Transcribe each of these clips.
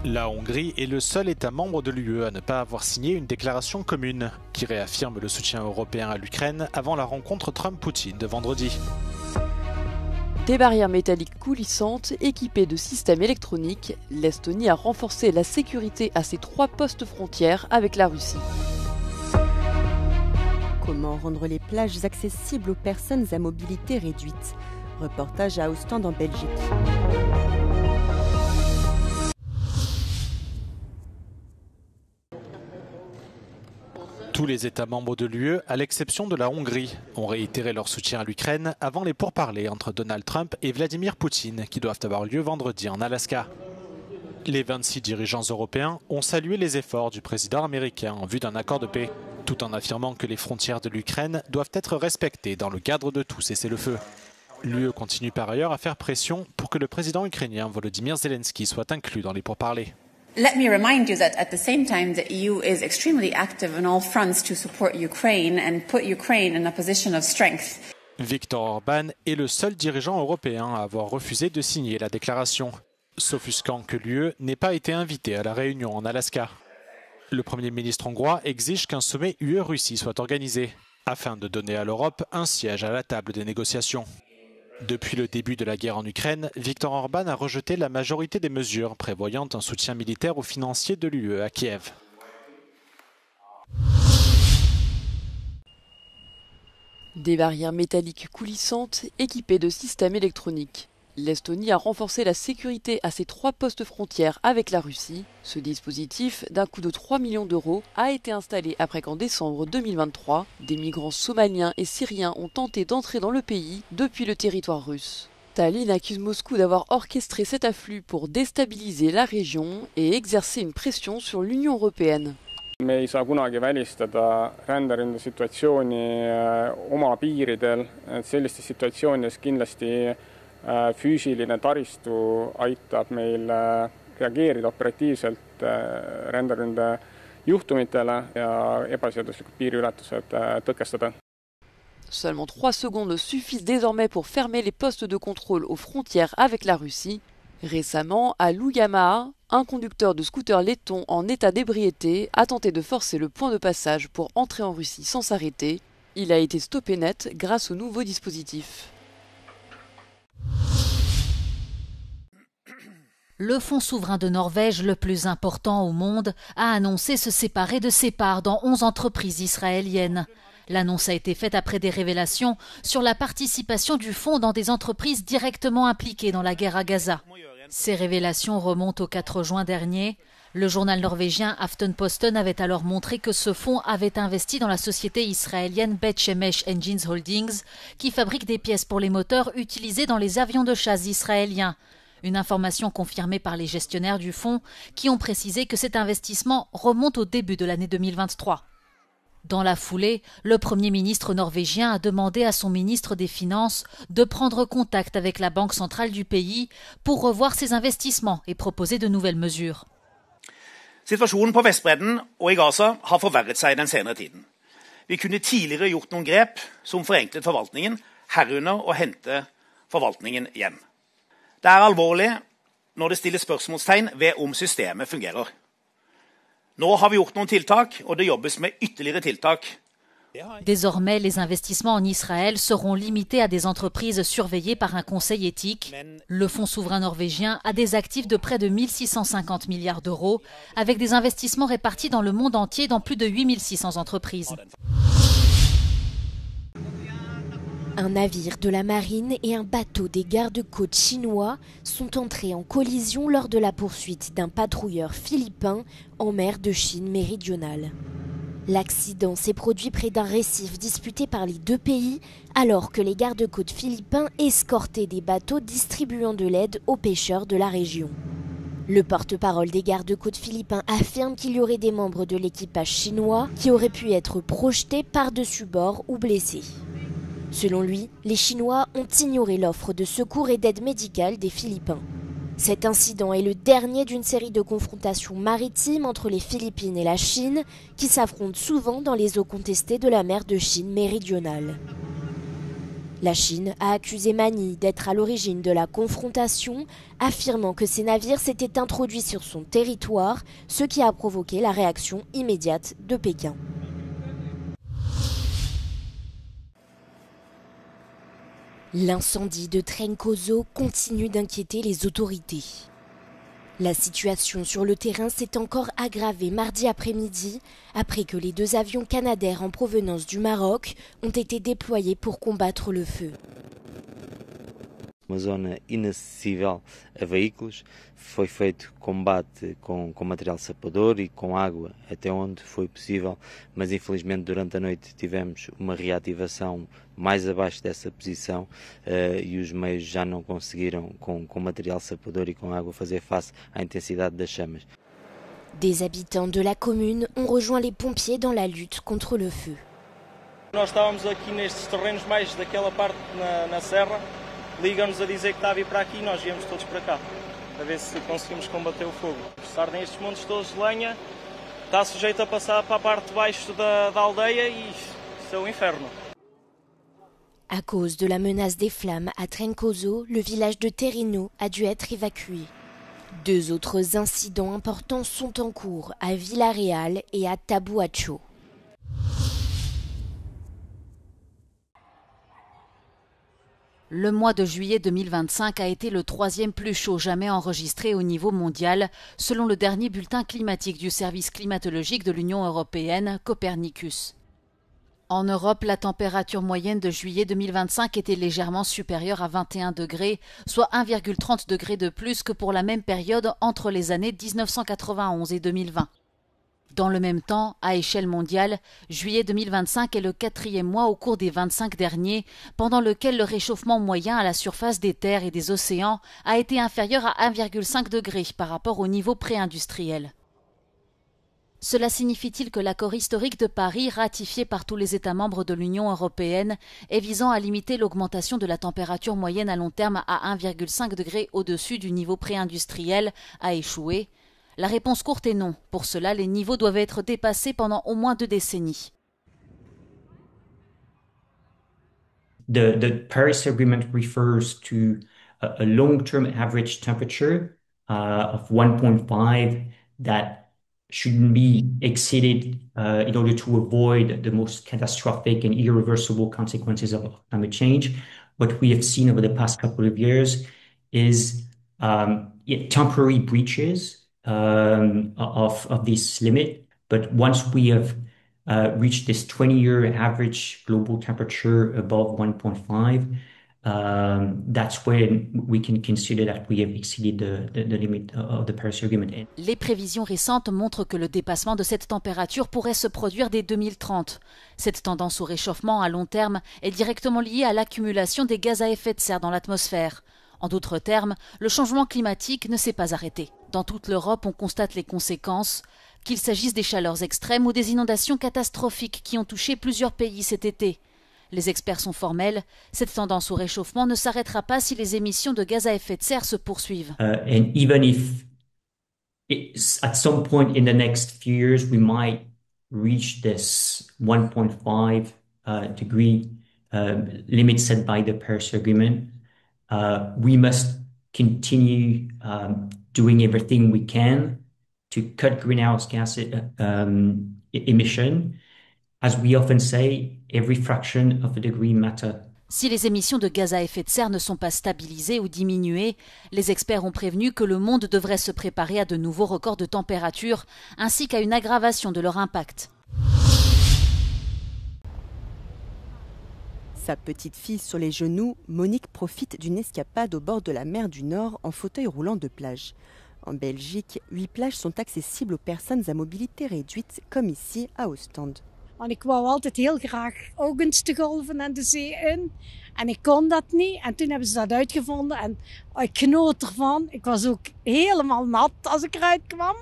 La Hongrie est le seul État membre de l'UE à ne pas avoir signé une déclaration commune qui réaffirme le soutien européen à l'Ukraine avant la rencontre Trump-Poutine de vendredi. Des barrières métalliques coulissantes équipées de systèmes électroniques, l'Estonie a renforcé la sécurité à ses 3 postes frontières avec la Russie. Comment rendre les plages accessibles aux personnes à mobilité réduite? Reportage à Ostende en Belgique. Tous les États membres de l'UE, à l'exception de la Hongrie, ont réitéré leur soutien à l'Ukraine avant les pourparlers entre Donald Trump et Vladimir Poutine qui doivent avoir lieu vendredi en Alaska. Les 26 dirigeants européens ont salué les efforts du président américain en vue d'un accord de paix, tout en affirmant que les frontières de l'Ukraine doivent être respectées dans le cadre de tout cessez-le-feu. L'UE continue par ailleurs à faire pression pour que le président ukrainien Volodymyr Zelensky soit inclus dans les pourparlers. Let me remind you that at the same time, the EU is extremely active on all fronts to support Ukraine and put Ukraine in a position of strength. Viktor Orban est le seul dirigeant européen à avoir refusé de signer la déclaration, s'offusquant que l'UE n'ait pas été invitée à la réunion en Alaska. Le Premier ministre hongrois exige qu'un sommet UE-Russie soit organisé, afin de donner à l'Europe un siège à la table des négociations. Depuis le début de la guerre en Ukraine, Viktor Orban a rejeté la majorité des mesures prévoyant un soutien militaire ou financier de l'UE à Kiev. Des barrières métalliques coulissantes équipées de systèmes électroniques. L'Estonie a renforcé la sécurité à ses 3 postes frontières avec la Russie. Ce dispositif, d'un coût de 3 millions d'euros, a été installé après qu'en décembre 2023, des migrants somaliens et syriens ont tenté d'entrer dans le pays depuis le territoire russe. Tallinn accuse Moscou d'avoir orchestré cet afflux pour déstabiliser la région et exercer une pression sur l'Union européenne. Me ei saa kunagi välistada ränderünde situatsiooni oma piiridel. Sellistes situatsioonides kindlasti füüsiline taristu aitab meil reageerida operatiivselt ränderünde juhtumitele ja ebaseaduslikud piiriületused tõkestada. Seulement 3 secondes suffisent désormais pour fermer les postes de contrôle aux frontières avec la Russie. Récemment, à Luujamaa, un conducteur de scooter letton en état d'ébriété a tenté de forcer le point de passage pour entrer en Russie sans s'arrêter. Il a été stoppé net grâce au nouveau dispositif. Le fonds souverain de Norvège, le plus important au monde, a annoncé se séparer de ses parts dans 11 entreprises israéliennes. L'annonce a été faite après des révélations sur la participation du fonds dans des entreprises directement impliquées dans la guerre à Gaza. Ces révélations remontent au 4 juin dernier. Le journal norvégien Aftenposten avait alors montré que ce fonds avait investi dans la société israélienne Bet Shemesh Engines Holdings, qui fabrique des pièces pour les moteurs utilisés dans les avions de chasse israéliens. Une information confirmée par les gestionnaires du fonds qui ont précisé que cet investissement remonte au début de l'année 2023. Dans la foulée, le Premier ministre norvégien a demandé à son ministre des Finances de prendre contact avec la Banque centrale du pays pour revoir ses investissements et proposer de nouvelles mesures. Situasjonen på Vestbredden og i Gaza har forverret seg den senere tiden. Vi kunne tidligere gjort noen grep som forenklet forvaltningen, herunder å hente forvaltningen hjem. Det er alvorlig når det stilles spørsmålstegn ved om systemet fungerer. Nå har vi gjort noen tiltak, og det jobbes med ytterligere tiltak. Désormais, les investissements en Israël seront limités à des entreprises surveillées par un conseil éthique. Le fonds souverain norvégien a des actifs de près de 1650 milliards d'euros, avec des investissements répartis dans le monde entier dans plus de 8600 entreprises. Un navire de la marine et un bateau des gardes-côtes chinois sont entrés en collision lors de la poursuite d'un patrouilleur philippin en mer de Chine méridionale. L'accident s'est produit près d'un récif disputé par les 2 pays alors que les gardes-côtes philippins escortaient des bateaux distribuant de l'aide aux pêcheurs de la région. Le porte-parole des gardes-côtes philippins affirme qu'il y aurait des membres de l'équipage chinois qui auraient pu être projetés par-dessus bord ou blessés. Selon lui, les Chinois ont ignoré l'offre de secours et d'aide médicale des Philippins. Cet incident est le dernier d'une série de confrontations maritimes entre les Philippines et la Chine qui s'affrontent souvent dans les eaux contestées de la mer de Chine méridionale. La Chine a accusé Manille d'être à l'origine de la confrontation, affirmant que ses navires s'étaient introduits sur son territoire, ce qui a provoqué la réaction immédiate de Pékin. L'incendie de Trenkoso continue d'inquiéter les autorités. La situation sur le terrain s'est encore aggravée mardi après-midi, après que les 2 avions canadair en provenance du Maroc ont été déployés pour combattre le feu. Uma zona inacessível a veículos, foi feito combate com material sapador e com água até onde foi possível, mas infelizmente durante a noite tivemos uma reativação mais abaixo dessa posição e os meios já não conseguiram com material sapador e com água fazer face à intensidade das chamas. Des habitants de la commune ont rejoint les pompiers dans la lutte contre le feu. Nós estávamos aqui nestes terrenos mais daquela parte na serra. Ligam-nos a dizer que está a vir para aqui e nós viemos todos para cá, a ver se conseguimos combater o fogo. Ardem estes montes todos de lenha, está sujeito a passar para a parte de baixo da aldeia e isso é o inferno. À cause de la menace des flammes à Trenkoso, le village de Terino a dû être évacué. 2 autres incidents importants sont en cours à Villarreal et à Tabuacho. Le mois de juillet 2025 a été le 3e plus chaud jamais enregistré au niveau mondial, selon le dernier bulletin climatique du service climatologique de l'Union européenne, Copernicus. En Europe, la température moyenne de juillet 2025 était légèrement supérieure à 21 degrés, soit 1,30 degrés de plus que pour la même période entre les années 1991 et 2020. Dans le même temps, à échelle mondiale, juillet 2025 est le 4e mois au cours des 25 derniers, pendant lequel le réchauffement moyen à la surface des terres et des océans a été inférieur à 1,5 degré par rapport au niveau pré-industriel. Cela signifie-t-il que l'accord historique de Paris, ratifié par tous les États membres de l'Union européenne et visant à limiter l'augmentation de la température moyenne à long terme à 1,5 degré au-dessus du niveau pré-industriel, a échoué? La réponse courte est non. Pour cela, les niveaux doivent être dépassés pendant au moins 2 décennies. The Paris Agreement refers to a long-term average temperature of 1.5 that shouldn't be exceeded in order to avoid the most catastrophic and irreversible consequences of climate change. What we have seen over the past couple of years is temporary breaches of this limit. But once we have reached this 20-year average global temperature above 1.5, that's when we can consider that we have exceeded the limit of the Paris Agreement. Les prévisions récentes montrent que le dépassement de cette température pourrait se produire dès 2030. Cette tendance au réchauffement à long terme est directement liée à l'accumulation des gaz à effet de serre dans l'atmosphère. En d'autres termes, le changement climatique ne s'est pas arrêté. Dans toute l'Europe, on constate les conséquences, qu'il s'agisse des chaleurs extrêmes ou des inondations catastrophiques qui ont touché plusieurs pays cet été. Les experts sont formels, cette tendance au réchauffement ne s'arrêtera pas si les émissions de gaz à effet de serre se poursuivent. And even if at some point in the next few years we might reach this 1.5 degree limit set by the Paris Agreement, we must continue doing everything we can to cut greenhouse gas emission. As we often say, every fraction of a degree matters. Si les émissions de gaz à effet de serre ne sont pas stabilisées ou diminuées, les experts ont prévenu que le monde devrait se préparer à de nouveaux records de température ainsi qu'à une aggravation de leur impact. Sa petite fille sur les genoux, Monique profite d'une escapade au bord de la mer du Nord en fauteuil roulant de plage. En Belgique, 8 plages sont accessibles aux personnes à mobilité réduite, comme ici à Ostende. Want ik wou altijd heel graag ook eens de golven en de zee in. En ik kon dat niet. En toen hebben ze dat uitgevonden. En ik genoot ervan. Ik was ook helemaal nat als ik eruit kwam.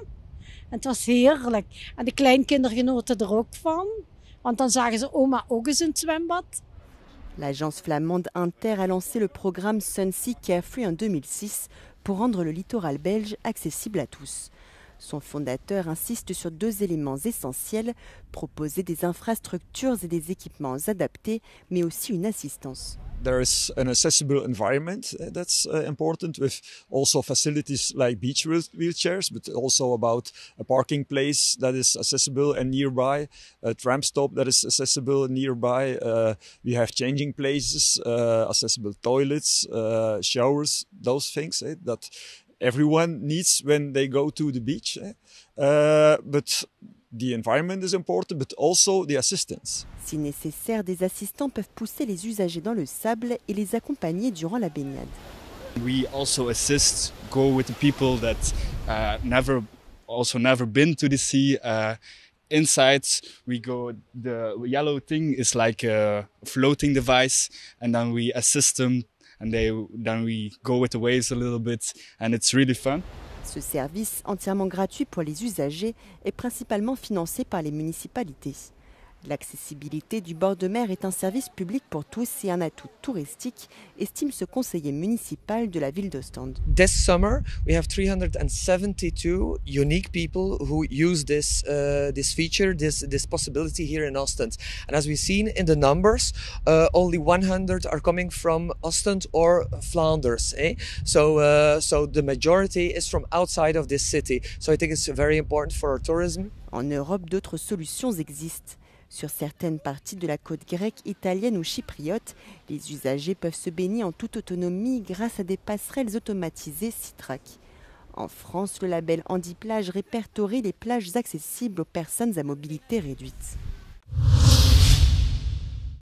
En het was heerlijk. En de kleinkinderen genoten er ook van. Want dan zagen ze oma ook eens in het zwembad. L'agence flamande Inter a lancé le programme Sunsea Carefree en 2006 pour rendre le littoral belge accessible à tous. Son fondateur insiste sur 2 éléments essentiels, proposer des infrastructures et des équipements adaptés, mais aussi une assistance. There is an accessible environment that's important, with also facilities like beach wheelchairs, but also about a parking place that is accessible and nearby, a tram stop that is accessible nearby. We have changing places, accessible toilets, showers, those things that everyone needs when they go to the beach. But the environment is important, but also the assistance. Si nécessaire, des assistants peuvent pousser les usagers dans le sable et les accompagner durant la baignade. We also assist, go with the people that never been to the sea. Inside we go, the yellow thing is like a floating device, and then we assist them, and then we go with the waves a little bit, and it's really fun. Ce service, entièrement gratuit pour les usagers, est principalement financé par les municipalités. L'accessibilité du bord de mer est un service public pour tous et un atout touristique, estime ce conseiller municipal de la ville d'Ostende. This summer, we have 372 unique people who use this feature, this possibility here in Ostend. And as we've seen in the numbers, only 100 are coming from Ostend or Flanders. So the majority is from outside of this city. So I think it's very important for our tourism. En Europe, d'autres solutions existent. Sur certaines parties de la côte grecque, italienne ou chypriote, les usagers peuvent se baigner en toute autonomie grâce à des passerelles automatisées Citrac. En France, le label Handiplage répertorie les plages accessibles aux personnes à mobilité réduite.